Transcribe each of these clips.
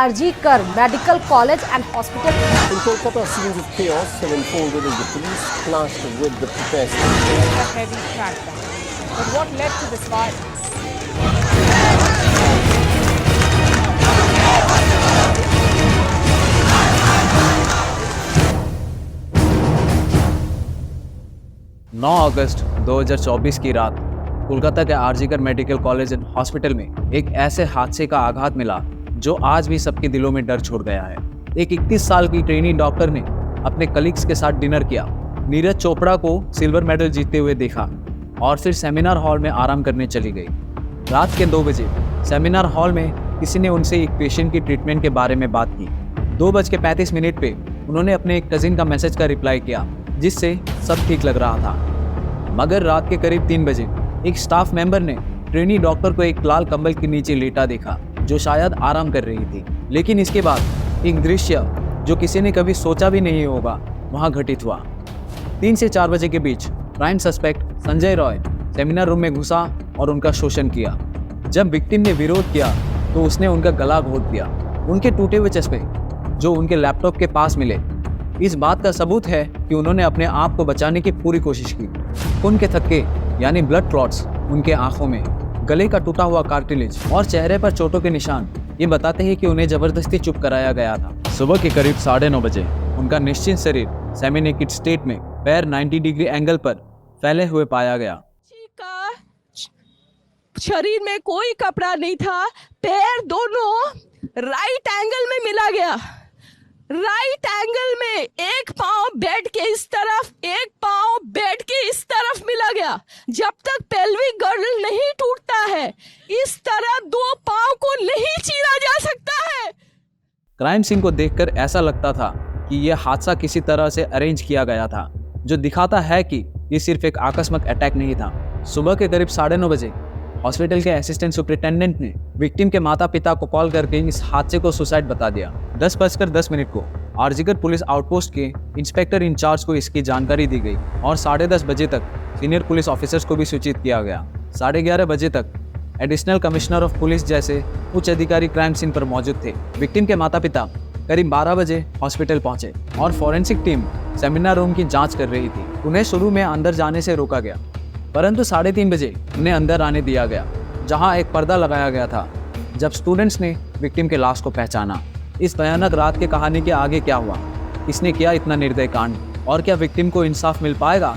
RG-Kar Medical College and Hospital. In Kolkata, scenes of chaos have unfolded as the police clashed with the protesters. A heavy crackdown. But what led to this violence? 9 अगस्त 2024 की रात कोलकाता के RG Kar medical college and hospital में एक ऐसे हादसे का आघात मिला जो आज भी सबके दिलों में डर छोड़ गया है। एक 31 साल की ट्रेनी डॉक्टर ने अपने कलीग्स के साथ डिनर किया, नीरज चोपड़ा को सिल्वर मेडल जीतते हुए देखा और फिर सेमिनार हॉल में आराम करने चली गई। रात के 2 बजे सेमिनार हॉल में किसी ने उनसे एक पेशेंट की ट्रीटमेंट के बारे में बात की। 2:35 पे उन्होंने अपने एक कजिन का मैसेज का रिप्लाई किया जिससे सब ठीक लग रहा था। मगर रात के करीब 3 बजे एक स्टाफ मेंबर ने ट्रेनी डॉक्टर को एक लाल कंबल के नीचे लेटा देखा जो शायद आराम कर रही थी। लेकिन इसके बाद एक दृश्य जो किसी ने कभी सोचा भी नहीं होगा वहां घटित हुआ। 3 से 4 बजे के बीच crime suspect Sanjay Roy seminar room में घुसा और उनका शोषण किया। जब विक्टिम ने विरोध किया तो उसने उनका गला घोट दिया। उनके टूटे हुए चश्मे जो उनके लैपटॉप के पास मिले इस बात का सबूत है कि उन्होंने अपने आप को बचाने की पूरी कोशिश की। खून के थक्के यानी ब्लड क्लॉट्स उनके आंखों में, गले का टूटा हुआ कार्टिलेज और चेहरे पर चोटों के निशान ये बताते हैं कि उन्हें जबरदस्ती चुप कराया गया था। सुबह के करीब 9:30 बजे उनका निश्चित शरीर सेमी नेकेड स्टेट में पैर 90 डिग्री एंगल पर फैले हुए पाया गया। शरीर में कोई कपड़ा नहीं था, पैर दोनों राइट एंगल में मिला गया। राइट एंगल में एक पांव बेड के इस तरफ, एक पांव बेड के इस तरफ मिला गया। जब तक पेल्विक गर्डल नहीं टूटता है इस तरह 2 पांव को नहीं चीरा जा सकता है। क्राइम सीन को देखकर ऐसा लगता था कि यह हादसा किसी तरह से अरेंज किया गया था, जो दिखाता है कि ये सिर्फ एक आकस्मिक अटैक नहीं था। सुबह के करीब 9:30 बजे हॉस्पिटल के असिस्टेंट सुपरिटेंडेंट ने विक्टिम के माता पिता को कॉल करके इस हादसे को सुसाइड बता दिया। 10:10 को आरजीकर पुलिस आउटपोस्ट के इंस्पेक्टर इंचार्ज को इसकी जानकारी दी गई और 10:30 बजे तक सीनियर पुलिस ऑफिसर्स को भी सूचित किया गया। 11:30 बजे तक एडिशनल कमिश्नर ऑफ पुलिस जैसे उच्च अधिकारी क्राइम सीन पर मौजूद थे। विक्टिम के माता पिता करीब 12 बजे हॉस्पिटल पहुंचे और फॉरेंसिक टीम सेमिनार रूम की जांच कर रही थी। उन्हें शुरू में अंदर जाने से रोका गया, परंतु 3:30 बजे उन्हें अंदर आने दिया गया, जहां एक पर्दा लगाया गया था। जब स्टूडेंट्स ने विक्टिम के लाश को पहचाना, इस भयानक रात के कहानी के आगे क्या हुआ, किसने किया इतना निर्दय कांड और क्या विक्टिम को इंसाफ मिल पाएगा,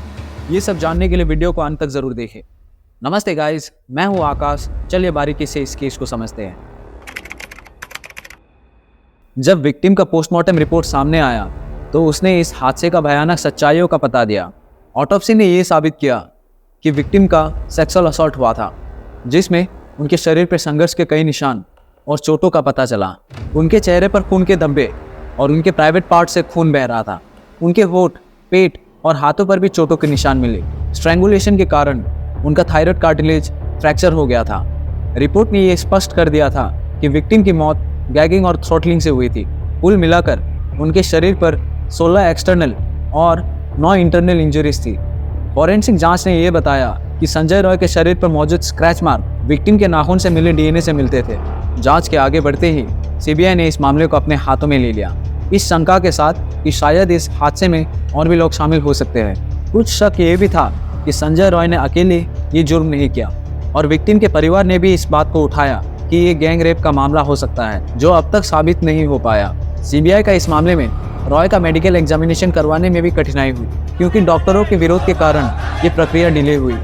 ये सब जानने के लिए वीडियो को अंत तक जरूर देखें। नमस्ते गाइस, मैं हूँ आकाश। चलिए बारीकी से इस केस को समझते हैं। जब विक्टिम का पोस्टमार्टम रिपोर्ट सामने आया तो उसने इस हादसे का भयानक सच्चाइयों का पता दिया। ऑटोप्सी ने यह साबित किया कि विक्टिम का सेक्सुअल असॉल्ट हुआ था, जिसमें उनके शरीर पर संघर्ष के कई निशान और चोटों का पता चला। उनके चेहरे पर खून के धब्बे और उनके प्राइवेट पार्ट से खून बह रहा था। उनके होठ, पेट और हाथों पर भी चोटों के निशान मिले। स्ट्रैंगुलेशन के कारण उनका थायराइड कार्टिलेज फ्रैक्चर हो गया था। रिपोर्ट ने यह स्पष्ट कर दिया था कि विक्टिम की मौत गैगिंग और थ्रोटलिंग से हुई थी। कुल मिलाकर उनके शरीर पर 16 एक्सटर्नल और 9 इंटरनल इंजरीज थी। फॉरेंसिक जांच ने यह बताया कि संजय रॉय के शरीर पर मौजूद स्क्रैच मार्क विक्टिम के नाखून से मिले डीएनए से मिलते थे। जांच के आगे बढ़ते ही सीबीआई ने इस मामले को अपने हाथों में ले लिया, इस शंका के साथ कि शायद इस हादसे में और भी लोग शामिल हो सकते हैं। कुछ शक ये भी था कि संजय रॉय ने अकेले ये जुर्म नहीं किया और विक्टिम के परिवार ने भी इस बात को उठाया कि ये गैंग रेप का मामला हो सकता है, जो अब तक साबित नहीं हो पाया। सीबीआई का इस मामले में रॉय का मेडिकल एग्जामिनेशन करवाने में भी कठिनाई हुई, क्योंकि डॉक्टरों के विरोध के कारण ये प्रक्रिया डिले हुई।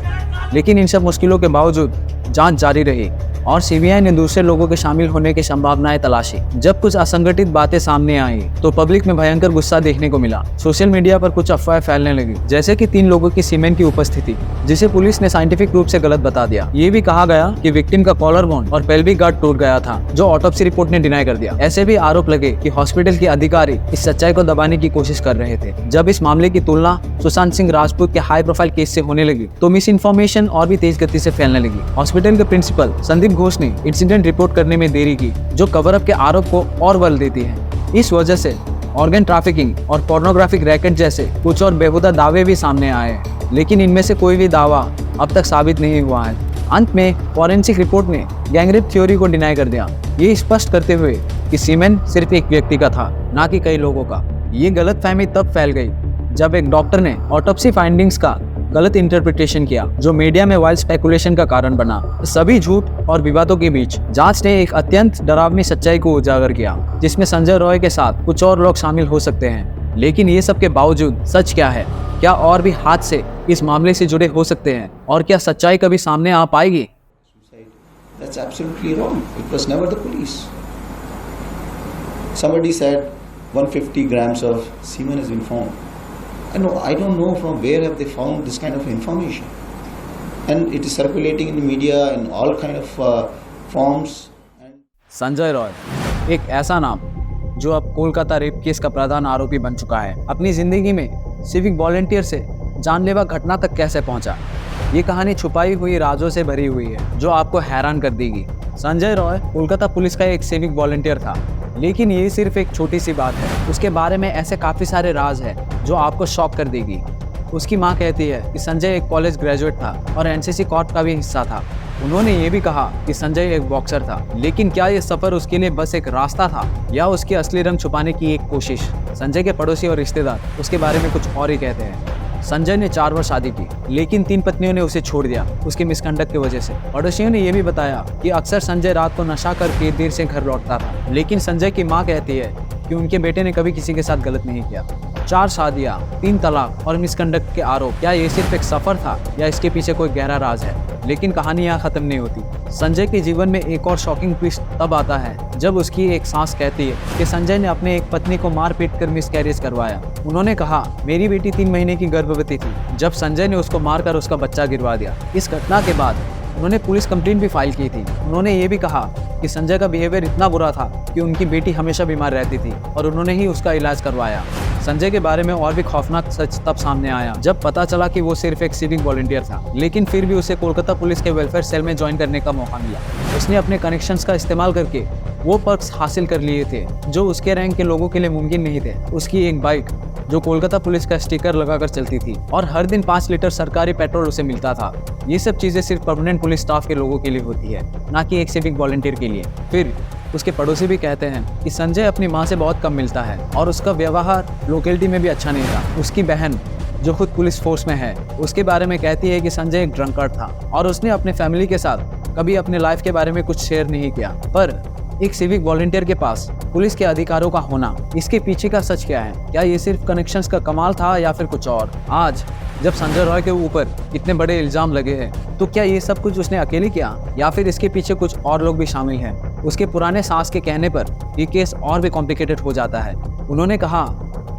लेकिन इन सब मुश्किलों के बावजूद जांच जारी रही और सीबीआई ने दूसरे लोगों के शामिल होने की संभावनाएं तलाशी। जब कुछ असंगठित बातें सामने आई तो पब्लिक में भयंकर गुस्सा देखने को मिला। सोशल मीडिया पर कुछ अफवाहें फैलने लगी, जैसे कि 3 लोगों की सीमेन की उपस्थिति, जिसे पुलिस ने साइंटिफिक रूप से गलत बता दिया। ये भी कहा गया कि विक्टिम का कॉलर बोन और पेल्विक गार्ड टूट गया था, जो ऑटोप्सी रिपोर्ट ने डिनाई कर दिया। ऐसे भी आरोप लगे कि हॉस्पिटल के अधिकारी इस सच्चाई को दबाने की कोशिश कर रहे थे। जब इस मामले की तुलना सुशांत सिंह राजपूत के हाई प्रोफाइल केस से होने लगी तो मिस इन्फॉर्मेशन और भी तेज गति से फैलने लगी। हॉस्पिटल के प्रिंसिपल संदीप घोष ने इंसिडेंट रिपोर्ट करने में देरी की, जो कवर अप के आरोप को और बल देती है। इस वजह से ऑर्गन ट्रैफिकिंग और पोर्नोग्राफिक रैकेट जैसे कुछ और बेहुदा दावे भी सामने आए, लेकिन इनमें से कोई भी दावा अब तक साबित नहीं हुआ है। अंत में फॉरेंसिक रिपोर्ट ने गैंगरेप थ्योरी को डिनाई कर दिया, ये स्पष्ट करते हुए कि सीमेन सिर्फ एक व्यक्ति का था, ना कि कई लोगों का। ये गलतफहमी तब फैल गई जब एक डॉक्टर ने ऑटोप्सी फाइंडिंग्स का गलत इंटरप्रिटेशन किया, जो मीडिया में वाइल्ड स्पेकुलेशन का कारण बना। सभी झूठ और विवादों के बीच जांच ने एक अत्यंत डरावनी सच्चाई को उजागर किया, जिसमें संजय रॉय के साथ कुछ और लोग शामिल हो सकते हैं। लेकिन ये सब के बावजूद सच क्या है? क्या और भी हादसे इस मामले से जुड़े हो सकते हैं? और क्या सच्चाई कभी सामने आ पाएगी? That's absolutely wrong. It was never the police. Somebody said 150 grams of semen has been found. I don't know from where have they found this kind of information. And it is circulating in the media in all kind of forms. Sanjay Roy, एक ऐसा नाम जो अब Kolkata rape case का प्रधान आरोपी बन चुका है, अपनी जिंदगी में सिविक वॉलंटियर से जानलेवा घटना तक कैसे पहुंचा? ये कहानी छुपाई हुई राजों से भरी हुई है, जो आपको हैरान कर देगी। संजय रॉय कोलकाता पुलिस का एक सिविक वॉलंटियर था, लेकिन ये सिर्फ एक छोटी सी बात है। उसके बारे में ऐसे काफ़ी सारे राज हैं जो आपको शॉक कर देगी। उसकी माँ कहती है कि संजय एक कॉलेज ग्रेजुएट था और एनसीसी कॉर्प का भी हिस्सा था। उन्होंने ये भी कहा कि संजय एक बॉक्सर था। लेकिन क्या ये सफ़र उसके लिए बस एक रास्ता था या उसकी असली रंग छुपाने की एक कोशिश? संजय के पड़ोसी और रिश्तेदार उसके बारे में कुछ और ही कहते हैं। संजय ने 4 बार शादी की, लेकिन 3 पत्नियों ने उसे छोड़ दिया उसके मिसकंडक्ट की वजह से। पड़ोसियों ने यह भी बताया कि अक्सर संजय रात को नशा करके देर से घर लौटता था। लेकिन संजय की मां कहती है कि उनके बेटे ने कभी किसी के साथ गलत नहीं किया। 4 शादियां, 3 तलाक और मिसकंडक्ट के आरोप, क्या ये सिर्फ एक सफर था या इसके पीछे कोई गहरा राज है? लेकिन कहानी यहाँ खत्म नहीं होती। संजय के जीवन में एक और शॉकिंग ट्विस्ट तब आता है जब उसकी एक सांस कहती है कि संजय ने अपने एक पत्नी को मार पीट कर मिसकैरेज करवाया। उन्होंने कहा, मेरी बेटी 3 महीने की गर्भवती थी जब संजय ने उसको मारकर उसका बच्चा गिरवा दिया। इस घटना के बाद उन्होंने पुलिस कंप्लेंट भी फाइल की थी। उन्होंने ये भी कहा कि संजय का बिहेवियर इतना बुरा था कि उनकी बेटी हमेशा बीमार रहती थी और उन्होंने ही उसका इलाज करवाया। संजय के बारे में और भी खौफनाक सच तब सामने आया जब पता चला कि वो सिर्फ एक सिविक वॉलंटियर था, लेकिन फिर भी उसे कोलकाता पुलिस के वेलफेयर सेल में ज्वाइन करने का मौका मिला। उसने अपने कनेक्शंस का इस्तेमाल करके वो पर्क्स हासिल कर लिए थे जो उसके रैंक के लोगों के लिए मुमकिन नहीं थे। उसकी एक बाइक जो कोलकाता पुलिस का स्टिकर लगाकर चलती थी और हर दिन 5 लीटर सरकारी पेट्रोल उसे मिलता था। ये सब चीज़ें सिर्फ परमानेंट पुलिस स्टाफ के लोगों के लिए होती है, ना कि एक सिविक वॉलंटियर के लिए। फिर उसके पड़ोसी भी कहते हैं कि संजय अपनी माँ से बहुत कम मिलता है और उसका व्यवहार लोकेलिटी में भी अच्छा नहीं था। उसकी बहन जो खुद पुलिस फोर्स में है, उसके बारे में कहती है कि संजय एक ड्रंकर्ड था और उसने अपने फैमिली के साथ कभी अपने लाइफ के बारे में कुछ शेयर नहीं किया। पर एक सिविक वॉलंटियर के पास पुलिस के अधिकारों का होना, इसके पीछे का सच क्या है? क्या ये सिर्फ कनेक्शंस का कमाल था या फिर कुछ और? आज जब संजय रॉय के ऊपर इतने बड़े इल्जाम लगे हैं, तो क्या ये सब कुछ उसने अकेले किया या फिर इसके पीछे कुछ और लोग भी शामिल हैं? उसके पुराने सास के कहने पर ये केस और भी कॉम्प्लिकेटेड हो जाता है। उन्होंने कहा,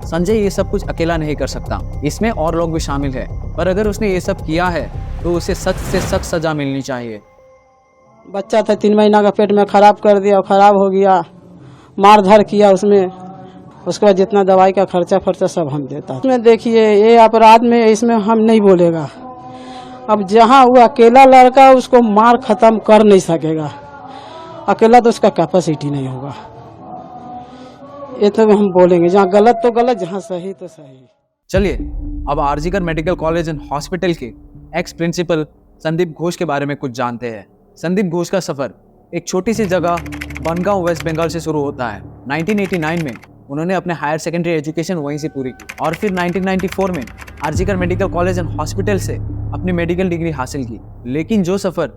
संजय ये सब कुछ अकेला नहीं कर सकता, इसमें और लोग भी शामिल है। पर अगर उसने ये सब किया है तो उसे सख्त से सख्त सजा मिलनी चाहिए। बच्चा था 3 महीना का, पेट में खराब कर दिया और ख़राब हो गया, मार धार किया उसमें। उसके बाद जितना दवाई का खर्चा सब हम देता। इसमें देखिए, ये अपराध में इसमें हम नहीं बोलेगा। अब जहाँ वो अकेला लड़का उसको मार ख़त्म कर नहीं सकेगा, अकेला तो उसका कैपेसिटी नहीं होगा। ये तो हम बोलेंगे, जहाँ गलत तो गलत, जहाँ सही तो सही। चलिए अब RG Kar medical college and hospital के एक्स प्रिंसिपल संदीप घोष के बारे में कुछ जानते हैं। संदीप घोष का सफ़र एक छोटी सी जगह बनगांव वेस्ट बंगाल से शुरू होता है। 1989 में उन्होंने अपने हायर सेकेंडरी एजुकेशन वहीं से पूरी की और फिर 1994 में RG Kar medical college and hospital से अपनी मेडिकल डिग्री हासिल की। लेकिन जो सफ़र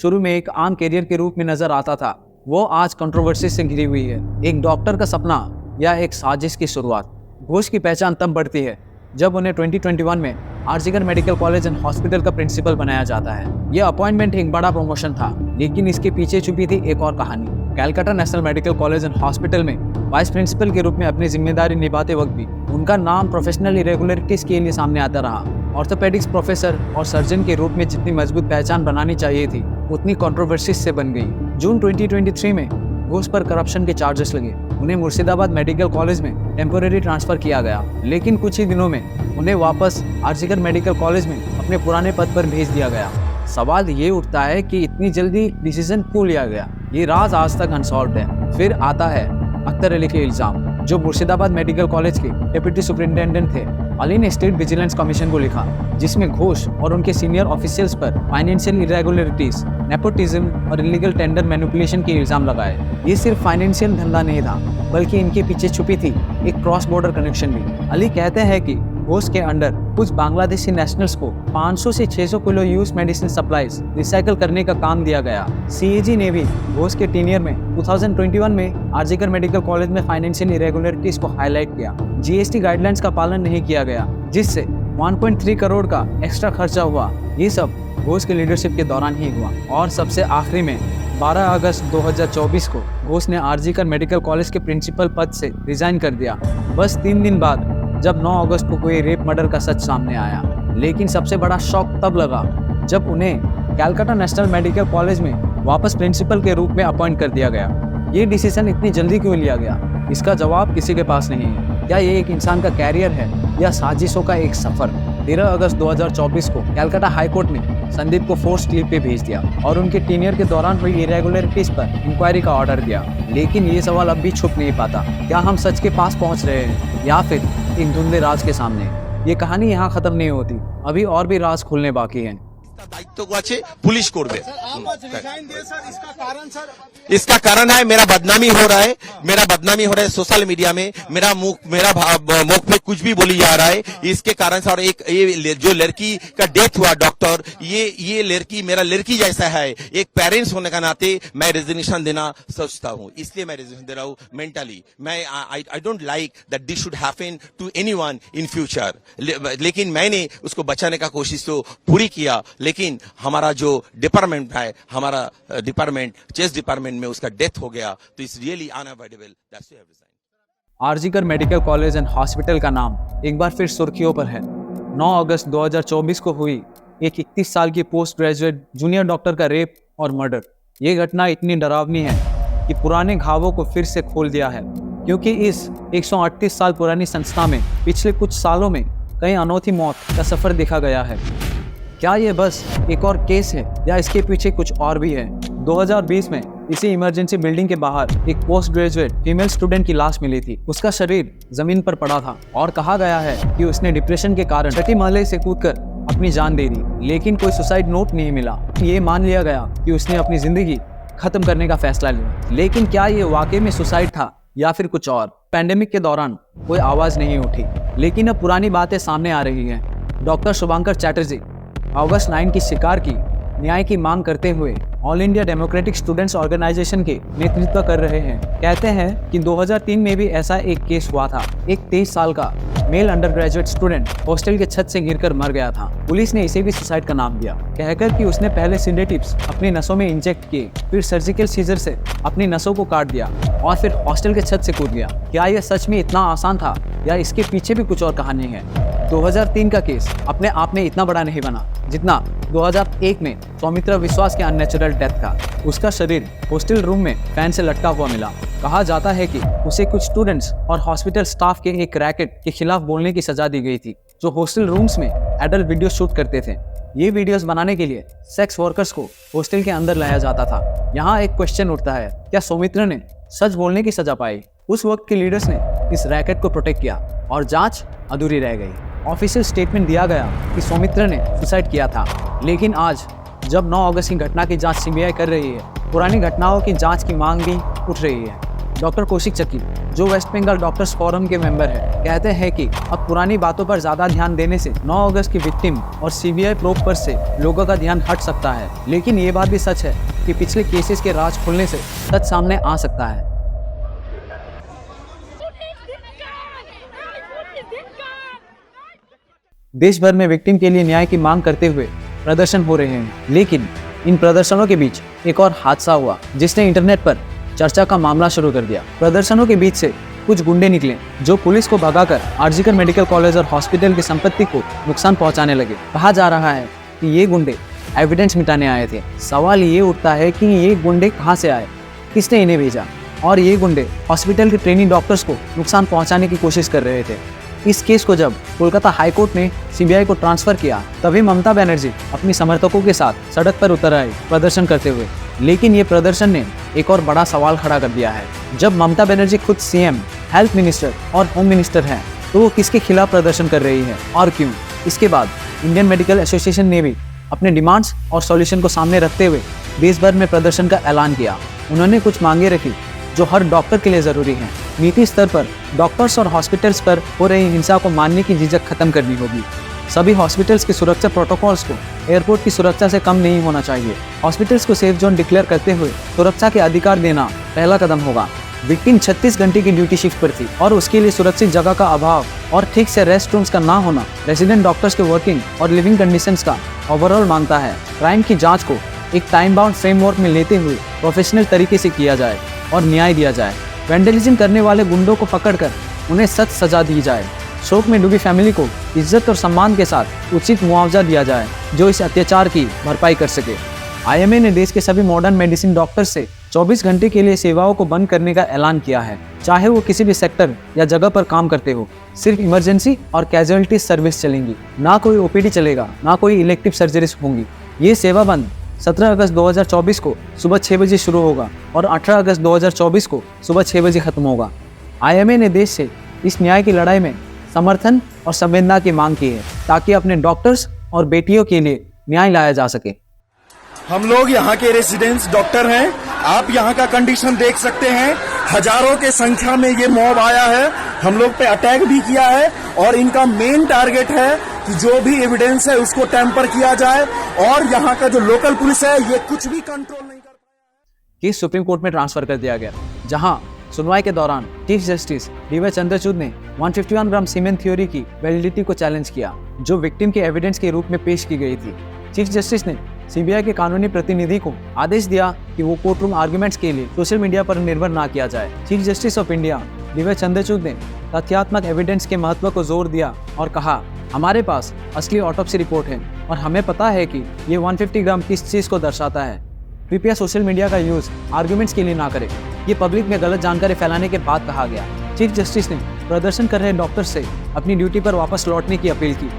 शुरू में एक आम कैरियर के रूप में नज़र आता था, वो आज कंट्रोवर्सी से घिरी हुई है। एक डॉक्टर का सपना या एक साजिश की शुरुआत। घोष की पहचान तब बढ़ती है जब उन्हें 2021 में RG Kar medical college and hospital का प्रिंसिपल बनाया जाता है। यह अपॉइंटमेंट एक बड़ा प्रमोशन था, लेकिन इसके पीछे छुपी थी एक और कहानी। Calcutta national medical college and hospital में वाइस प्रिंसिपल के रूप में अपनी जिम्मेदारी निभाते वक्त भी उनका नाम प्रोफेशनल इरेगुलरिटीज के लिए सामने आता रहा। ऑर्थोपेडिक्स प्रोफेसर और सर्जन के रूप में जितनी मजबूत पहचान बनानी चाहिए थी, उतनी कंट्रोवर्सीज से बन गई। जून 2023 में घोष पर करप्शन के चार्जेस लगे। उन्हें मुर्शिदाबाद मेडिकल कॉलेज में टेम्पोरेरी ट्रांसफर किया गया, लेकिन कुछ ही दिनों में उन्हें वापस आरजीकर मेडिकल कॉलेज में अपने पुराने पद पर भेज दिया गया। सवाल ये उठता है कि इतनी जल्दी डिसीजन क्यों लिया गया? ये राज आज तक अनसॉल्व्ड है। फिर आता है अख्तर अली के इल्जाम, जो मुर्शिदाबाद मेडिकल कॉलेज के डिप्टी सुपरिटेंडेंट थे। अली ने स्टेट विजिलेंस कमीशन को लिखा, जिसमें घोष और उनके सीनियर ऑफिशियल्स पर फाइनेंशियल इरेगुलरिटीज, नेपोटिज्म और इलीगल टेंडर मैनिपुलेशन के इल्जाम लगाए। ये सिर्फ फाइनेंशियल धंधा नहीं था, बल्कि इनके पीछे छुपी थी एक क्रॉस बॉर्डर कनेक्शन भी। अली कहते हैं कि घोष के अंडर कुछ बांग्लादेशी नेशनल्स को 500 से 600 kilo use medicine supplies recycle करने का काम दिया गया। सीएजी ने भी घोष के टीनियर में 2021 में आरजीकर मेडिकल कॉलेज में फाइनेंशियल इरेगुलरिटीज को हाईलाइट किया। जीएसटी गाइडलाइंस का पालन नहीं किया गया, जिससे 1.3 करोड़ का एक्स्ट्रा खर्चा हुआ। ये सब घोष के लीडरशिप के दौरान ही हुआ। और सबसे आखिरी में 12 अगस्त 2024 को घोष ने आरजीकर मेडिकल कॉलेज के प्रिंसिपल पद से रिजाइन कर दिया, बस 3 दिन बाद जब 9 अगस्त को कोई रेप मर्डर का सच सामने आया। लेकिन सबसे बड़ा शॉक तब लगा जब उन्हें कैलकाटा नेशनल मेडिकल कॉलेज में वापस प्रिंसिपल के रूप में अपॉइंट कर दिया गया। ये डिसीजन इतनी जल्दी क्यों लिया गया, इसका जवाब किसी के पास नहीं है। क्या ये एक इंसान का कैरियर है या साजिशों का एक सफर? 13 अगस्त 2024 को कैलकाटा हाईकोर्ट ने संदीप को फोर्स्ड लीव पे भेज दिया और उनके टीनियर के दौरान हुई इरेगुलरिटीज पर इंक्वायरी का ऑर्डर दिया। लेकिन ये सवाल अब भी छुप नहीं पाता, क्या हम सच के पास पहुंच रहे हैं या फिर एक धुंधले राज के सामने? ये कहानी यहाँ खत्म नहीं होती, अभी और भी राज खुलने बाकी हैं। दायित्व আছে पुलिस করবে। इसका कारण है मेरा बदनामी हो रहा है, सोशल मीडिया में मेरा मुख पे कुछ भी बोली जा रहा है। इसके कारण से, और एक ये जो लड़की का डेथ हुआ डॉक्टर, ये लड़की मेरा लड़की जैसा है। एक पेरेंट्स होने का नाते मैं रेजिग्नेशन देना सोचता हूँ, इसलिए मैं रेजिग्नेशन दे रहा हूँ। मेंटली मैं I don't like that this should happen to anyone in future. लेकिन मैंने उसको बचाने का कोशिश तो पूरी किया, लेकिन हमारा जो डिपार्टमेंट है, हमारा डिपार्टमेंट चेस्ट डिपार्टमेंट में उसका डेथ हो गया, तो it's really unavoidable. That's everything. RG Kar medical college and hospital का नाम एक बार फिर सुर्खियों पर है। 9 अगस्त 2024 को हुई एक 31 साल की पोस्ट ग्रेजुएट जूनियर डॉक्टर का रेप और मर्डर। ये घटना इतनी डरावनी है कि पुराने घावों को फिर से खोल दिया है, क्योंकि इस 138 साल पुरानी संस्था में पिछले कुछ सालों में कई अनोखी मौत का सफर देखा गया है। क्या ये बस एक और केस है या इसके पीछे कुछ और भी है? 2020 में इसी इमरजेंसी बिल्डिंग के बाहर एक पोस्ट ग्रेजुएट फीमेल स्टूडेंट की लाश मिली थी। उसका शरीर जमीन पर पड़ा था और कहा गया है कि उसने डिप्रेशन के कारण छठी महले से कूदकर अपनी जान दे दी, लेकिन कोई सुसाइड नोट नहीं मिला। ये मान लिया गया कि उसने अपनी जिंदगी खत्म करने का फैसला लिया। लेकिन क्या ये वाकई में सुसाइड था या फिर कुछ और? पैंडेमिक के दौरान कोई आवाज नहीं उठी, लेकिन अब पुरानी बातें सामने आ रही हैं। डॉक्टर शुभांकर चैटर्जी अगस्त 9 की शिकार की न्याय की मांग करते हुए All India Democratic Students Organisation के नेतृत्व कर रहे हैं। कहते हैं कि 2003 में भी ऐसा एक केस हुआ था। एक 23 साल का male undergraduate student hostel के छत से गिरकर मर गया था। पुलिस ने इसे भी सुसाइड का नाम दिया, कहकर कि उसने पहले सिडेटिव्स अपनी नसों में इंजेक्ट किए, फिर सर्जिकल सीजर से अपनी नसों को काट दिया और फिर हॉस्टल के छत से कूद गया। क्या यह सच में इतना आसान था या इसके पीछे भी कुछ और कहानी है? 2003 का केस अपने आप में इतना बड़ा नहीं बना जितना 2001 में सौमित्रा विश्वास के अननेचुरल डेथ का। उसका शरीर हॉस्टल रूम में फैन से लटका हुआ मिला। कहा जाता है कि उसे कुछ स्टूडेंट्स और हॉस्पिटल स्टाफ के एक रैकेट के खिलाफ बोलने की सजा दी गई थी, जो हॉस्टल रूम्स में एडल्ट वीडियो शूट करते थे। ये वीडियोस बनाने के लिए सेक्स वर्कर्स को हॉस्टल के अंदर लाया जाता था। यहाँ एक क्वेश्चन उठता है, क्या सौमित्रा ने सच बोलने की सजा पाई? उस वक्त के लीडर्स ने इस रैकेट को प्रोटेक्ट किया और जांच अधूरी रह गई। ऑफिशियल स्टेटमेंट दिया गया कि सौमित्रा ने सुसाइड किया था, लेकिन आज जब 9 अगस्त की घटना की जांच सीबीआई कर रही है, पुरानी घटनाओं की जांच की मांग भी उठ रही है। डॉक्टर कौशिक चक्की, जो वेस्ट बंगाल डॉक्टर्स फोरम के मेंबर हैं, कहते हैं कि अब पुरानी बातों पर ज़्यादा ध्यान देने से 9 अगस्त की विक्टिम और सीबीआई प्रोब पर से लोगों का ध्यान हट सकता है। लेकिन ये बात भी सच है कि पिछले केसेस के राज खुलने से सच सामने आ सकता है। देश भर में विक्टिम के लिए न्याय की मांग करते हुए प्रदर्शन हो रहे हैं, लेकिन इन प्रदर्शनों के बीच एक और हादसा हुआ जिसने इंटरनेट पर चर्चा का मामला शुरू कर दिया। प्रदर्शनों के बीच से कुछ गुंडे निकले जो पुलिस को भगाकर आरजीकर मेडिकल कॉलेज और हॉस्पिटल की संपत्ति को नुकसान पहुंचाने लगे। कहा जा रहा है कि ये गुंडे एविडेंस मिटाने आए थे। सवाल ये उठता है कि ये गुंडे कहाँ से आए, किसने इन्हें भेजा, और ये गुंडे हॉस्पिटल के ट्रेनी डॉक्टर्स को नुकसान पहुँचाने की कोशिश कर रहे थे। इस केस को जब कोलकाता हाईकोर्ट ने सीबीआई को ट्रांसफर किया, तभी ममता बनर्जी अपनी समर्थकों के साथ सड़क पर उतर आई प्रदर्शन करते हुए। लेकिन ये प्रदर्शन ने एक और बड़ा सवाल खड़ा कर दिया है। जब ममता बनर्जी खुद सीएम, हेल्थ मिनिस्टर और होम मिनिस्टर हैं, तो वो किसके खिलाफ प्रदर्शन कर रही है और क्यों। इसके बाद इंडियन मेडिकल एसोसिएशन ने भी अपने डिमांड्स और सॉल्यूशन को सामने रखते हुए देश भर में प्रदर्शन का ऐलान किया। उन्होंने कुछ मांगे रखी जो हर डॉक्टर के लिए ज़रूरी हैं। नीति स्तर पर डॉक्टर्स और हॉस्पिटल्स पर हो रही हिंसा को मानने की झिझक खत्म करनी होगी। सभी हॉस्पिटल्स के सुरक्षा प्रोटोकॉल्स को एयरपोर्ट की सुरक्षा से कम नहीं होना चाहिए। हॉस्पिटल्स को सेफ जोन डिक्लेयर करते हुए सुरक्षा के अधिकार देना पहला कदम होगा। विक्टिम 36 घंटे की ड्यूटी शिफ्ट पर थी और उसके लिए सुरक्षित जगह का अभाव और ठीक से रेस्ट रूम्स का ना होना रेजिडेंट डॉक्टर्स के वर्किंग और लिविंग कंडीशंस का ओवरऑल मांगता है। क्राइम की जांच को एक टाइम बाउंड फ्रेमवर्क में लेते हुए प्रोफेशनल तरीके से किया जाए और न्याय दिया जाए। वैंडलिज्म करने वाले गुंडों को पकड़कर उन्हें सख्त सजा दी जाए। शोक में डूबी फैमिली को इज्जत और सम्मान के साथ उचित मुआवजा दिया जाए जो इस अत्याचार की भरपाई कर सके। IMA ने देश के सभी मॉडर्न मेडिसिन डॉक्टर से 24 घंटे के लिए सेवाओं को बंद करने का ऐलान किया है, चाहे वो किसी भी सेक्टर या जगह पर काम करते हो। सिर्फ इमरजेंसी और कैजुअलिटी सर्विस चलेंगी, ना कोई OPD चलेगा, ना कोई इलेक्टिव सर्जरीज होंगी। ये सेवा बंद 17 अगस्त 2024 को सुबह 6 बजे शुरू होगा और 18 अगस्त 2024 को सुबह 6 बजे खत्म होगा। IMA ने देश से इस न्याय की लड़ाई में समर्थन और संवेदना की मांग की है ताकि अपने डॉक्टर्स और बेटियों के लिए न्याय लाया जा सके। हम लोग यहाँ के रेसिडेंट्स डॉक्टर हैं। आप यहाँ का कंडीशन देख सकते हैं। हजारों के संख्या में ये मॉब आया है, हम लोग पे अटैक भी किया है और इनका मेन टारगेट है कि जो भी एविडेंस है उसको टेम्पर किया जाए और यहाँ का जो लोकल पुलिस है ये कुछ भी कंट्रोल नहीं कर पाया। केस सुप्रीम कोर्ट में ट्रांसफर कर दिया गया, जहां सुनवाई के दौरान चीफ जस्टिस DY चंद्रचूड़ ने 151 ग्राम सीमेन थ्योरी की वैलिडिटी को चैलेंज किया जो विक्टिम के एविडेंस के रूप में पेश की गई थी। चीफ जस्टिस ने CBI के कानूनी प्रतिनिधि को आदेश दिया कि वो कोर्ट रूम आर्ग्यूमेंट्स के लिए सोशल मीडिया पर निर्भर ना किया जाए। Chief justice of India DY Chandrachud ने तथ्यात्मक एविडेंस के महत्व को जोर दिया और कहा, हमारे पास असली ऑटोप्सी रिपोर्ट है और हमें पता है कि ये 150 ग्राम किस चीज़ को दर्शाता है। कृपया सोशल मीडिया का यूज़ आर्ग्यूमेंट्स के लिए ना करें। ये पब्लिक में गलत जानकारी फैलाने के बाद कहा गया। चीफ जस्टिस ने प्रदर्शन कर रहे डॉक्टर्स से अपनी ड्यूटी पर वापस लौटने की अपील की।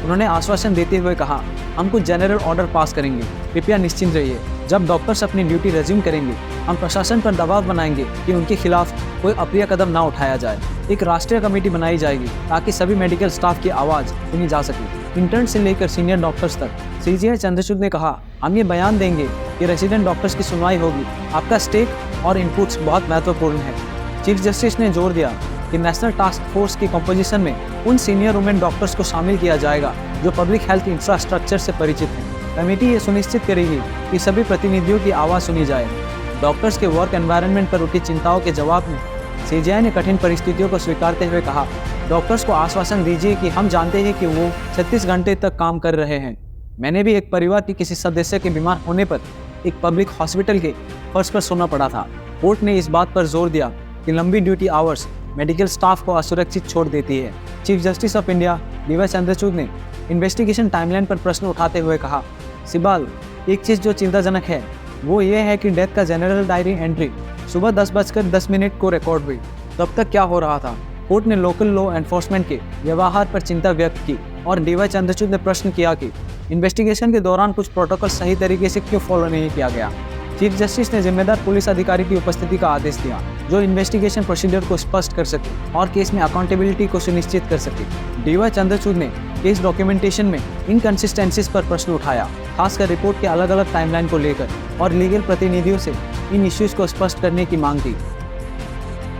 उन्होंने आश्वासन देते हुए कहा, हम कुछ जनरल ऑर्डर पास करेंगे, कृपया निश्चिंत रहिए। जब डॉक्टर्स अपनी ड्यूटी रेज्यूम करेंगे, हम प्रशासन पर दबाव बनाएंगे कि उनके खिलाफ कोई अप्रिय कदम ना उठाया जाए। एक राष्ट्रीय कमेटी बनाई जाएगी ताकि सभी मेडिकल स्टाफ की आवाज़ सुनी जा सके, इंटर्न से लेकर सीनियर डॉक्टर्स तक। CJI चंद्रचूड़ ने कहा, हम ये बयान देंगे कि रेसिडेंट डॉक्टर्स की सुनवाई होगी। आपका स्टेक और इनपुट्स बहुत महत्वपूर्ण है। चीफ जस्टिस ने जोर दिया कि नेशनल टास्क फोर्स की कंपोजिशन में उन सीनियर वुमेन डॉक्टर्स को शामिल किया जाएगा जो पब्लिक हेल्थ इंफ्रास्ट्रक्चर से परिचित हैं। कमेटी ये सुनिश्चित करेगी कि सभी प्रतिनिधियों की आवाज़ सुनी जाए। डॉक्टर्स के वर्क एनवायरनमेंट पर उठी चिंताओं के जवाब में CJI ने कठिन परिस्थितियों को स्वीकारते हुए कहा, डॉक्टर्स को आश्वासन दीजिए कि हम जानते हैं कि वो 36 घंटे तक काम कर रहे हैं। मैंने भी एक परिवार के किसी सदस्य के बीमार होने पर एक पब्लिक हॉस्पिटल के फर्श पर सोना पड़ा था। कोर्ट ने इस बात पर जोर दिया कि लंबी ड्यूटी आवर्स मेडिकल स्टाफ को असुरक्षित छोड़ देती है। Chief justice of India DY Chandrachud ने इन्वेस्टिगेशन टाइमलाइन पर प्रश्न उठाते हुए कहा, सिबाल, एक चीज़ जो चिंताजनक है वो ये है कि डेथ का जनरल डायरी एंट्री सुबह 10:10 को रिकॉर्ड हुई। तब तक क्या हो रहा था? कोर्ट ने लोकल लॉ एनफोर्समेंट के व्यवहार पर चिंता व्यक्त की और DY चंद्रचूड़ ने प्रश्न किया कि इन्वेस्टिगेशन के दौरान कुछ प्रोटोकॉल सही तरीके से क्यों फॉलो नहीं किया गया। चीफ जस्टिस ने जिम्मेदार पुलिस अधिकारी की उपस्थिति का आदेश दिया जो इन्वेस्टिगेशन प्रोसीजर को स्पष्ट कर सके और केस में अकाउंटेबिलिटी को सुनिश्चित कर सके। DY चंद्रचूड़ ने केस डॉक्यूमेंटेशन में इनकंसिस्टेंसीज पर प्रश्न उठाया, खासकर रिपोर्ट के अलग अलग टाइमलाइन को लेकर, और लीगल प्रतिनिधियों से इन इश्यूज को स्पष्ट करने की मांग की।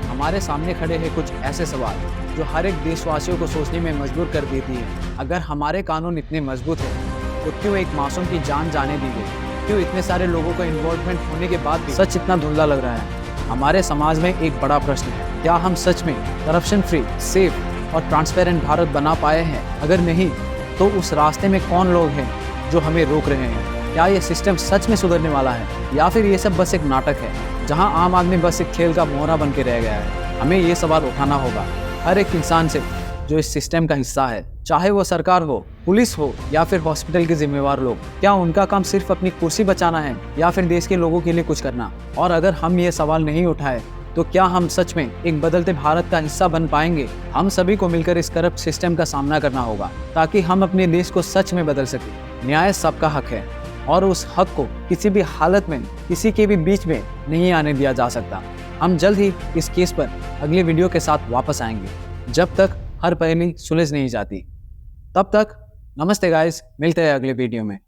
हमारे सामने खड़े हैं कुछ ऐसे सवाल जो हर एक देशवासियों को सोचने में मजबूर कर देती है। अगर हमारे कानून इतने मजबूत हैं तो क्यों एक मासूम की जान जाने दी गई? क्यों इतने सारे लोगों का इन्वॉल्वमेंट होने के बाद भी सच इतना धुंधला लग रहा है? हमारे समाज में एक बड़ा प्रश्न है, क्या हम सच में करप्शन फ्री, सेफ और ट्रांसपेरेंट भारत बना पाए हैं? अगर नहीं तो उस रास्ते में कौन लोग हैं जो हमें रोक रहे हैं? क्या ये सिस्टम सच में सुधरने वाला है या फिर ये सब बस एक नाटक है जहां आम आदमी बस एक खेल का मोहरा बन के रह गया है? हमें ये सवाल उठाना होगा हर एक इंसान से जो इस सिस्टम का हिस्सा है, चाहे वो सरकार हो, पुलिस हो या फिर हॉस्पिटल के जिम्मेवार लोग। क्या उनका काम सिर्फ अपनी कुर्सी बचाना है या फिर देश के लोगों के लिए कुछ करना? और अगर हम ये सवाल नहीं उठाए तो क्या हम सच में एक बदलते भारत का हिस्सा बन पाएंगे? हम सभी को मिलकर इस करप्ट सिस्टम का सामना करना होगा ताकि हम अपने देश को सच में बदल सकें। न्याय सबका हक है और उस हक को किसी भी हालत में किसी के भी बीच में नहीं आने दिया जा सकता। हम जल्द ही इस केस पर अगले वीडियो के साथ वापस आएंगे। जब तक हर पहेली सुलझ नहीं जाती। तब तक नमस्ते गाइस, मिलते हैं अगले वीडियो में।